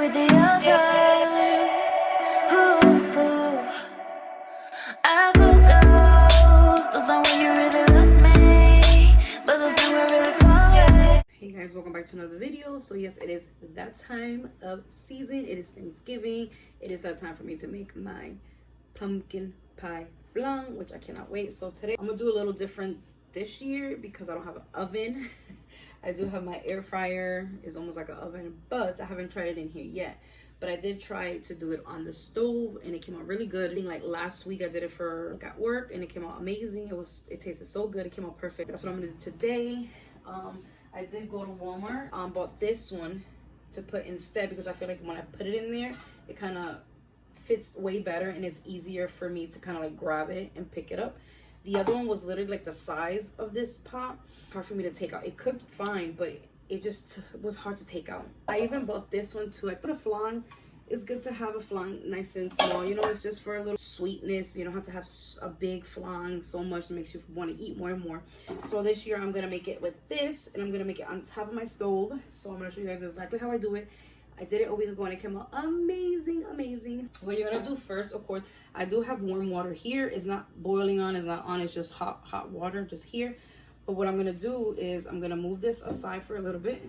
with the others. Ooh, I put those on when you really love me, but those that were really far away. Hey guys, welcome back to another video. So yes, it is that time of season. It is Thanksgiving. It is that time for me to make my pumpkin pie flan, which I cannot wait. So today I'm gonna do a little different this year because I don't have an oven. I do have my air fryer. It's almost like an oven, but I haven't tried it in here yet. But I did try to do it on the stove and it came out really good. I think like last week I did it for like at work and it came out amazing. It tasted so good. It came out perfect. That's what I'm gonna do today. I did go to Walmart, bought this one to put instead because I feel like when I put it in there, it kind of fits way better and it's easier for me to kind of like grab it and pick it up. The other one was literally like the size of this pot, hard for me to take out. It cooked fine, but it just was hard to take out. I even bought this one too. Like the flan, it's good to have a flan nice and small. You know, it's just for a little sweetness. You don't have to have a big flan so much. It makes you want to eat more and more. So this year I'm going to make it with this and I'm going to make it on top of my stove. So I'm going to show you guys exactly how I do it. I did it a week ago and it came out amazing, amazing. What you're going to do first, of course, I do have warm water here. It's not boiling on, it's not on, it's just hot water just here. But what I'm going to do is I'm going to move this aside for a little bit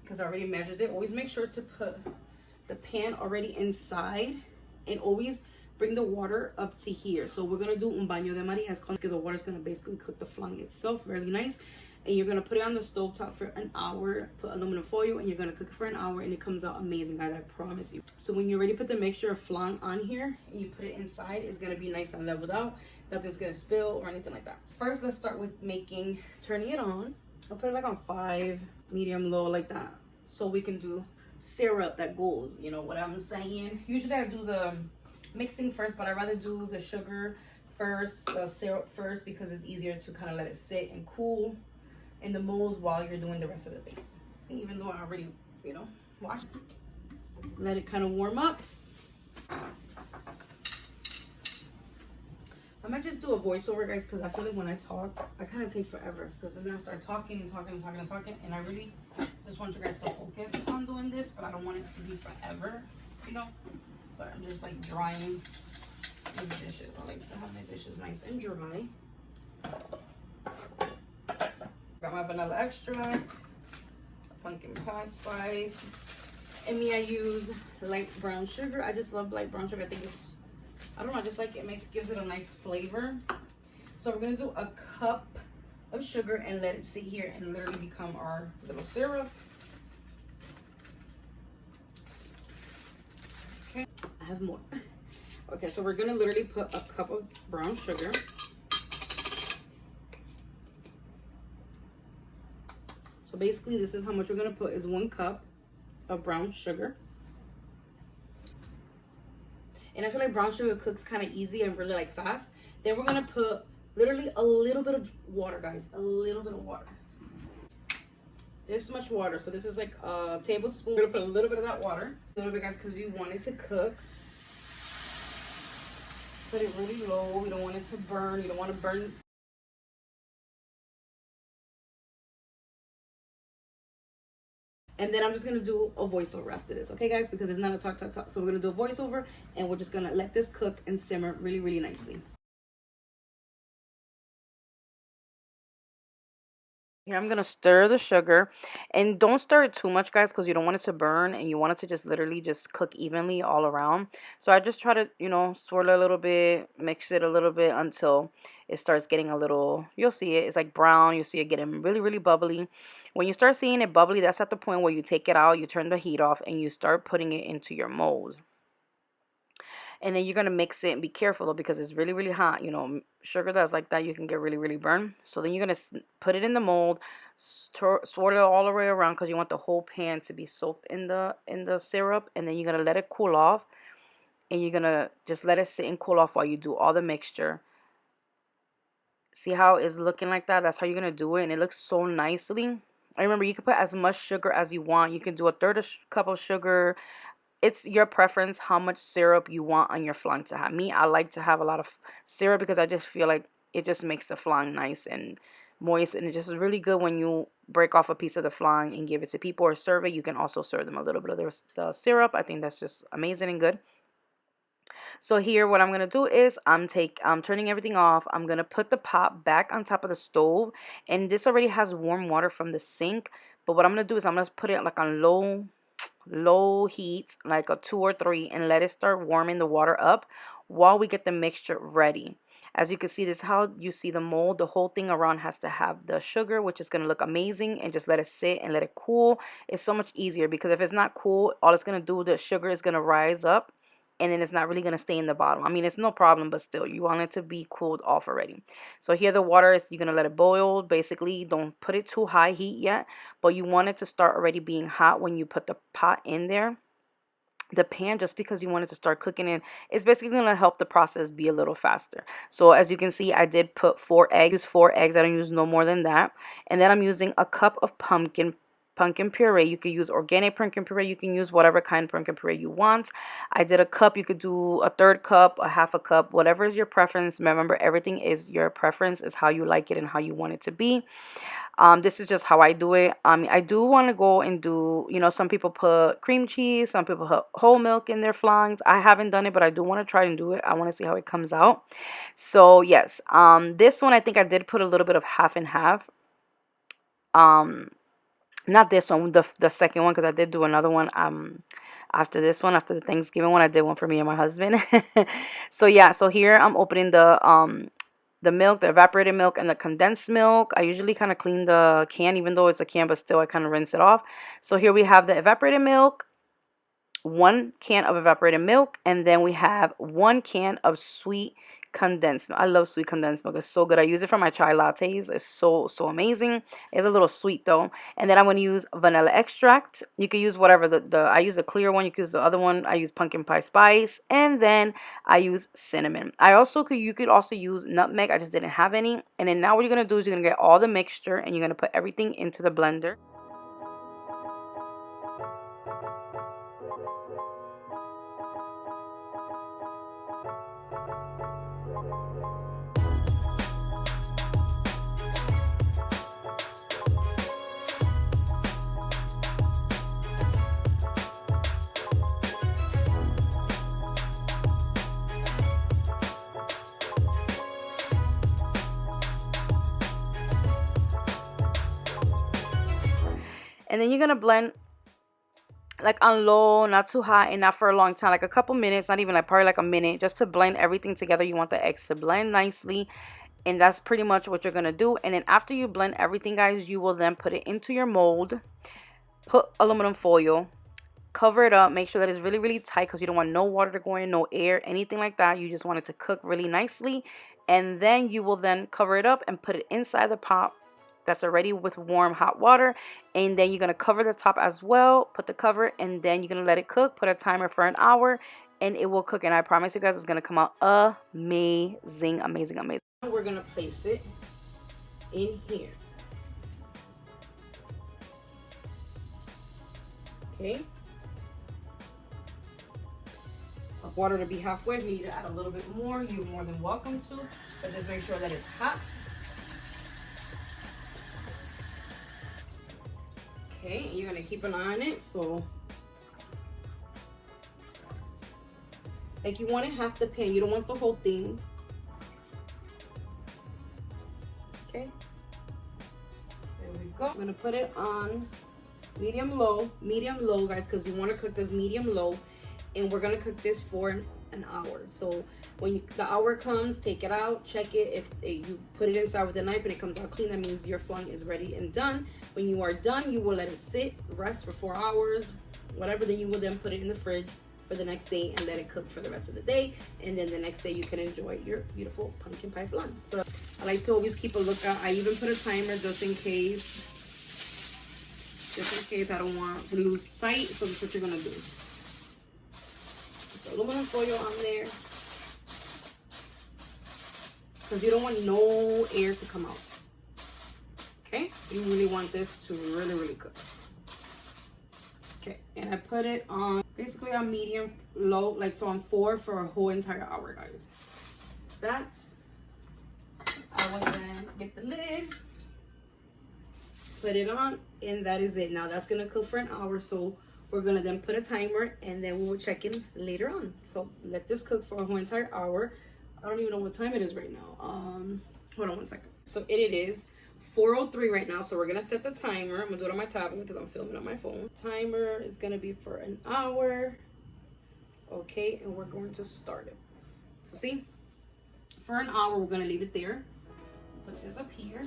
because I already measured it. Always make sure to put the pan already inside and always bring the water up to here. So we're going to do un baño de María because the water is going to basically cook the flan itself really nice. And you're going to put it on the stove top for an hour, put aluminum foil, and you're going to cook it for an hour, and it comes out amazing, guys, I promise you. So when you already put the mixture of flan on here, and you put it inside, it's going to be nice and leveled out. Nothing's going to spill or anything like that. First, let's start with turning it on. I'll put it like on 5, medium, low, like that. So we can do syrup that goes, you know what I'm saying? Usually I do the mixing first, but I'd rather do the sugar first, the syrup first, because it's easier to kind of let it sit and cool in the mold while you're doing the rest of the things. And even though I already, you know, washed it, let it kind of warm up. I might just do a voiceover, guys, because I feel like when I talk, I kind of take forever. Because then I start talking and talking and talking and talking, and I really just want you guys to focus on doing this, but I don't want it to be forever, you know. So I'm just like drying these dishes. I like to have my dishes nice and dry. Got my vanilla extract, pumpkin pie spice, and me, I use light brown sugar. I just love light brown sugar. I think it's, I don't know, I just like it gives it a nice flavor. So we're gonna do a cup of sugar and let it sit here and literally become our little syrup. Okay, I have more. Okay, so we're gonna literally put a cup of brown sugar. So basically this is how much we're gonna put, is 1 cup of brown sugar. And I feel like brown sugar cooks kind of easy and really like fast. Then we're gonna put literally a little bit of water, guys, a little bit of water. This much water, so this is like a tablespoon. We're gonna put a little bit of that water, a little bit, guys, because you want it to cook. Put it really low, you don't want it to burn, you don't want to burn. And then I'm just going to do a voiceover after this, okay, guys? Because it's not a talk. So we're going to do a voiceover, and we're just going to let this cook and simmer really, really nicely. Here I'm going to stir the sugar. And don't stir it too much, guys, because you don't want it to burn. And you want it to just literally just cook evenly all around. So I just try to, you know, swirl it a little bit, mix it a little bit until it starts getting a little, you'll see it. It's like brown. You'll see it getting really, really bubbly. When you start seeing it bubbly, that's at the point where you take it out, you turn the heat off, and you start putting it into your mold. And then you're going to mix it, and be careful though, because it's really, really hot. You know, sugar that's like that, you can get really, really burned. So then you're going to put it in the mold, swirl it all the way around because you want the whole pan to be soaked in the syrup. And then you're going to let it cool off. And you're going to just let it sit and cool off while you do all the mixture. See how it's looking like that? That's how you're going to do it. And it looks so nicely. I remember you can put as much sugar as you want. You can do a third cup of sugar. It's your preference how much syrup you want on your flan to have. Me, I like to have a lot of syrup because I just feel like it just makes the flan nice and moist, and it just is really good when you break off a piece of the flan and give it to people or serve it. You can also serve them a little bit of the syrup. I think that's just amazing and good. So here what I'm going to do is I'm turning everything off. I'm going to put the pot back on top of the stove, and this already has warm water from the sink. But what I'm going to do is I'm going to put it like on low heat, like a 2 or 3, and let it start warming the water up while we get the mixture ready. As you can see, this is how you see the mold. The whole thing around has to have the sugar, which is going to look amazing, and just let it sit and let it cool. It's so much easier because if it's not cool, all it's going to do, the sugar is going to rise up, and then it's not really going to stay in the bottom. I mean, it's no problem, but still, you want it to be cooled off already. So here the water is, you're going to let it boil. Basically, don't put it too high heat yet, but you want it to start already being hot when you put the pot in there. The pan, just because you want it to start cooking in, it's basically going to help the process be a little faster. So as you can see, I did put 4 eggs. Use 4 eggs. I don't use no more than that. And then I'm using a cup of pumpkin puree. You can use organic pumpkin puree. You can use whatever kind of pumpkin puree you want. I did a cup. You could do a 1/3 cup, a 1/2 cup, whatever is your preference. Remember, everything is your preference, is how you like it and how you want it to be. This is just how I do it. I do want to go and do, some people put cream cheese, some people put whole milk in their flans. I haven't done it, but I do want to try and do it. I want to see how it comes out. So yes, this one I think I did put a little bit of half and half. Not this one, the second one, because I did do another one after this one, after the Thanksgiving one. I did one for me and my husband. So yeah, so here I'm opening the milk, the evaporated milk, and the condensed milk. I usually kind of clean the can, even though it's a can, but still I kind of rinse it off. So here we have the evaporated milk, 1 can of evaporated milk, and then we have 1 can of sweet condensed milk. I love sweet condensed milk. It's so good. I use it for my chai lattes. It's so amazing. It's a little sweet though. And then I'm going to use vanilla extract. You can use whatever I use the clear one. You can use the other one. I use pumpkin pie spice, and then I use cinnamon. You could also use nutmeg. I just didn't have any. And then now what you're going to do is you're going to get all the mixture, and you're going to put everything into the blender. And then you're going to blend like on low, not too hot, and not for a long time, like a couple minutes, not even, like probably like a minute, just to blend everything together. You want the eggs to blend nicely, and that's pretty much what you're going to do. And then after you blend everything, guys, you will then put it into your mold, put aluminum foil, cover it up, make sure that it's really, really tight, because you don't want no water to go in, no air, anything like that. You just want it to cook really nicely. And then you will then cover it up and put it inside the pot that's already with warm hot water. And then you're going to cover the top as well, put the cover, and then you're going to let it cook. Put a timer for an hour, and it will cook. And I promise you guys, it's going to come out amazing, amazing, amazing. We're going to place it in here. Okay. Water to be halfway. If you need to add a little bit more, you're more than welcome to, but just make sure that it's hot. Okay, you're gonna keep an eye on it. So like, you want it half the pan, you don't want the whole thing. Okay, there we go. I'm gonna put it on medium low, guys, because you want to cook this medium low. And we're gonna cook this for an hour. So when the hour comes, take it out, check it. If you put it inside with a knife and it comes out clean, that means your flan is ready and done. When you are done, you will let it sit, rest for 4 hours, whatever. Then you will then put it in the fridge for the next day and let it cook for the rest of the day. And then the next day you can enjoy your beautiful pumpkin pie flan. So I like to always keep a lookout. I even put a timer just in case I don't want to lose sight. So that's what you're gonna do. Aluminum foil on there, because you don't want no air to come out. Okay, you really want this to really, really cook. Okay, and I put it on basically on medium low, like so on 4 for a whole entire hour, guys. That I will then get the lid, put it on, and that is it. Now that's gonna cook for an hour, so we're gonna then put a timer, and then we will check in later on. So let this cook for a whole entire hour. I don't even know what time it is right now. Hold on one second. So it is 4:03 right now, so we're gonna set the timer. I'm gonna do it on my tablet because I'm filming on my phone. Timer is gonna be for an hour. Okay, and we're going to start it. So see, for an hour we're gonna leave it there. Put this up here.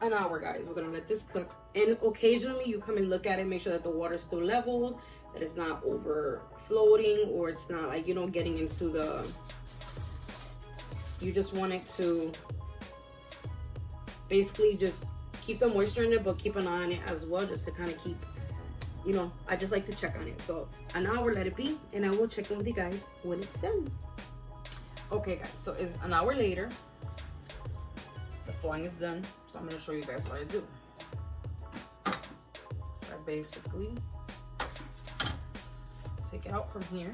An hour, guys. We're gonna let this cook, and occasionally you come and look at it, make sure that the water's still leveled, that it's not overflowing, or it's not like, you know, getting into the, you just want it to basically just keep the moisture in it, but keep an eye on it as well, just to kind of keep, you know, I just like to check on it. So an hour, let it be, and I will check in with you guys when it's done. Okay guys, so it's an hour later. The flan is done, so I'm going to show you guys what I do. I basically take it out from here.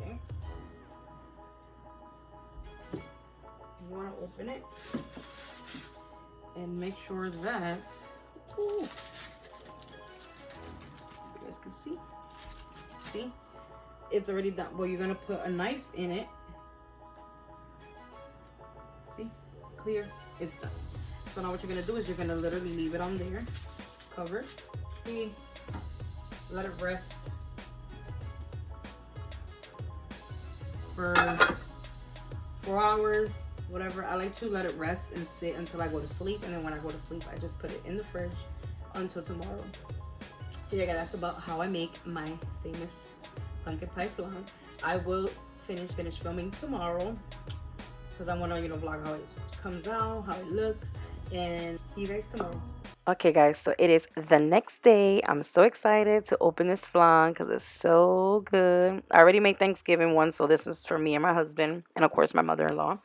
Okay. You want to open it and make sure that, ooh, can see it's already done. Well, you're gonna put a knife in it. See, clear, it's done. So now what you're gonna do is you're gonna literally leave it on there, covered. See, let it rest for 4 hours, whatever. I like to let it rest and sit until I go to sleep, and then when I go to sleep I just put it in the fridge until tomorrow. So yeah, that's about how I make my famous pumpkin pie flan. I will finish filming tomorrow because I want to, you know, vlog how it comes out, how it looks, and see you guys tomorrow. Okay guys, so it is the next day. I'm so excited to open this flan because it's so good. I already made Thanksgiving one, so this is for me and my husband, and of course my mother-in-law.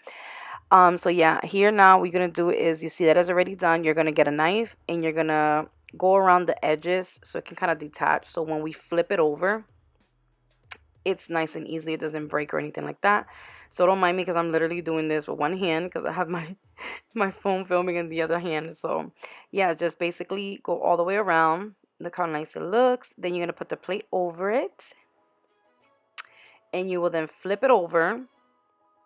So yeah, here now what you're gonna do is, you see that it's already done. You're gonna get a knife and you're gonna go around the edges so it can kind of detach, so when we flip it over it's nice and easy, it doesn't break or anything like that. So don't mind me because I'm literally doing this with one hand because I have my phone filming in the other hand. So yeah, just basically go all the way around. Look how nice it looks. Then you're gonna put the plate over it, and you will then flip it over.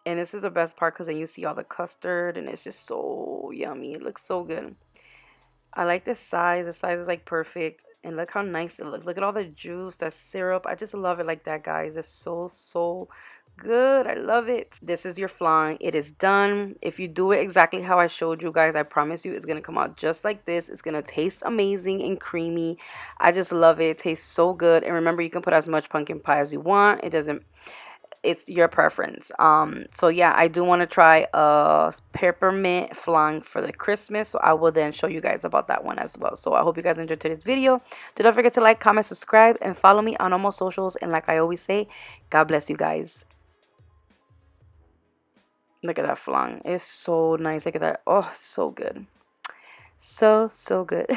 And this is the best part because then you see all the custard and it's just so yummy. It looks so good. I like the size. The size is like perfect. And look how nice it looks. Look at all the juice, that syrup. I just love it like that, guys. It's so good. I love it. This is your flan. It is done. If you do it exactly how I showed you guys, I promise you it's going to come out just like this. It's going to taste amazing and creamy. I just love it. It tastes so good. And remember, you can put as much pumpkin pie as you want. It's your preference. So yeah, I do want to try a peppermint flan for the Christmas, so I will then show you guys about that one as well. So I hope you guys enjoyed today's video. Do not forget to like, comment, subscribe, and follow me on all my socials. And like I always say, God bless you guys. Look at that flan. It's so nice. Look at that. Oh, so good. So good.